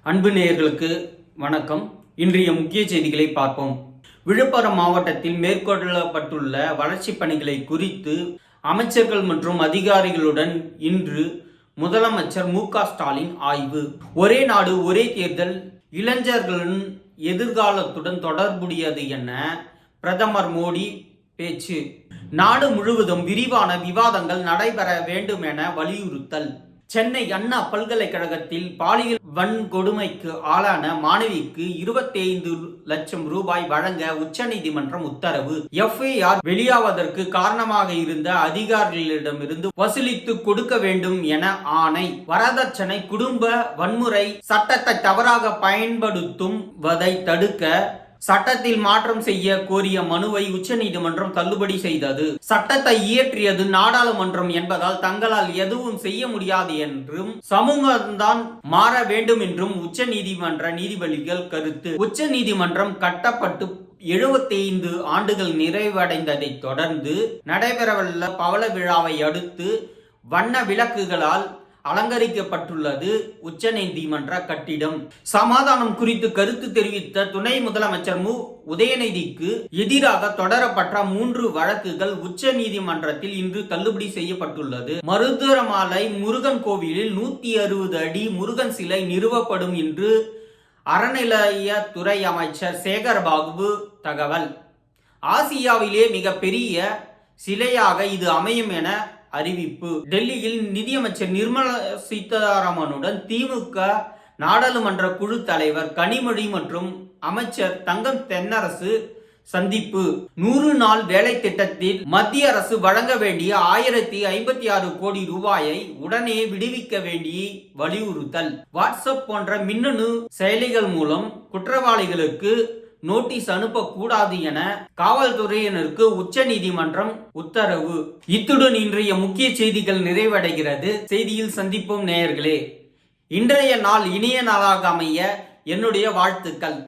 அன்பு நேயர்களுக்கு வணக்கம். இன்றைய முக்கிய செய்திகளை பார்ப்போம். விழுப்புரம் மாவட்டத்தில் மேற்கொள்ளப்பட்டுள்ள வளர்ச்சிப் பணிகளை குறித்து அமைச்சர்கள் மற்றும் அதிகாரிகளுடன் இன்று முதலமைச்சர் மு.க.ஸ்டாலின் ஆய்வு. ஒரே நாடு ஒரே தேர்தல் இளைஞர்களின் எதிர்காலத்துடன் தொடர்புடையது என பிரதமர் மோடி பேச்சு. நாடு முழுவதும் விரிவான விவாதங்கள் நடைபெற வேண்டும் என வலியுறுத்தல். சென்னை அண்ணா பல்கலைக்கழகத்தில் பாலியல் வன்கொடுமைக்கு ஆளான மாணவிக்கு 25 லட்சம் ரூபாய் வழங்க உச்சநீதிமன்றம் உத்தரவு. FIR வெளியாவதற்கு காரணமாக இருந்த அதிகாரிகளிடமிருந்து வசூலித்து கொடுக்க வேண்டும் என ஆணை. வரதட்சணை குடும்ப வன்முறை சட்டத்தை தவறாக பயன்படுத்துவதை தடுக்க சட்டத்தில் மாற்றம் செய்ய கோரிய மனுவை உச்சநீதிமன்றம் தள்ளுபடி செய்தது. சட்டத்தை இயற்றியது நாடாளுமன்றம் என்பதால் தங்களால் எதுவும் செய்ய முடியாது என்றும் சமூகம்தான் மாற வேண்டும் என்றும் உச்சநீதிமன்ற நீதிபதிகள் கருத்து. உச்சநீதிமன்றம் கட்டப்பட்டு 75 ஆண்டுகள் நிறைவடைந்ததை தொடர்ந்து நடைபெறவுள்ள பவள விழாவை அடுத்து வண்ண விளக்குகளால் அலங்கரிக்கப்பட்டுள்ளது உச்சநீதிமன்ற கட்டிடம். சமாதானம் குறித்து கருத்து தெரிவித்த துணை முதலமைச்சர் மு. உதயநிதிக்கு எதிராக தொடரப்பட்ட 3 வழக்குகள் உச்ச நீதிமன்றத்தில் இன்று தள்ளுபடி செய்யப்பட்டுள்ளது. மருதுரமாலை முருகன் கோவிலில் 160 அடி முருகன் சிலை நிறுவப்படும் என்று அறநிலையத்துறை அமைச்சர் சேகர்பாபு தகவல். ஆசியாவிலே மிகப்பெரிய சிலையாக இது அமையும் என அறிவிப்பு. டெல்லியில் நிதியமைச்சர் நிர்மலா சீதாராமனுடன் திமுக நாடாளுமன்ற குழு தலைவர் கனிமொழி மற்றும் அமைச்சர் தங்கம் தென்னரசு சந்திப்பு. 100 நாள் வேலை திட்டத்தில் மத்திய அரசு வழங்க வேண்டிய 1056 கோடி ரூபாயை உடனே விடுவிக்க வேண்டிய வலியுறுத்தல். வாட்ஸ்அப் போன்ற மின்னணு செயலிகள் மூலம் குற்றவாளிகளுக்கு நோட்டீஸ் அனுப்பக்கூடாது என காவல்துறையினருக்கு உச்ச நீதிமன்றம் உத்தரவு. இத்துடன் இன்றைய முக்கிய செய்திகள் நிறைவடைகிறது. செய்தியில் சந்திப்போம் நேயர்களே. இன்றைய நாள் இனிய நாளாக அமைய என்னுடைய வாழ்த்துக்கள்.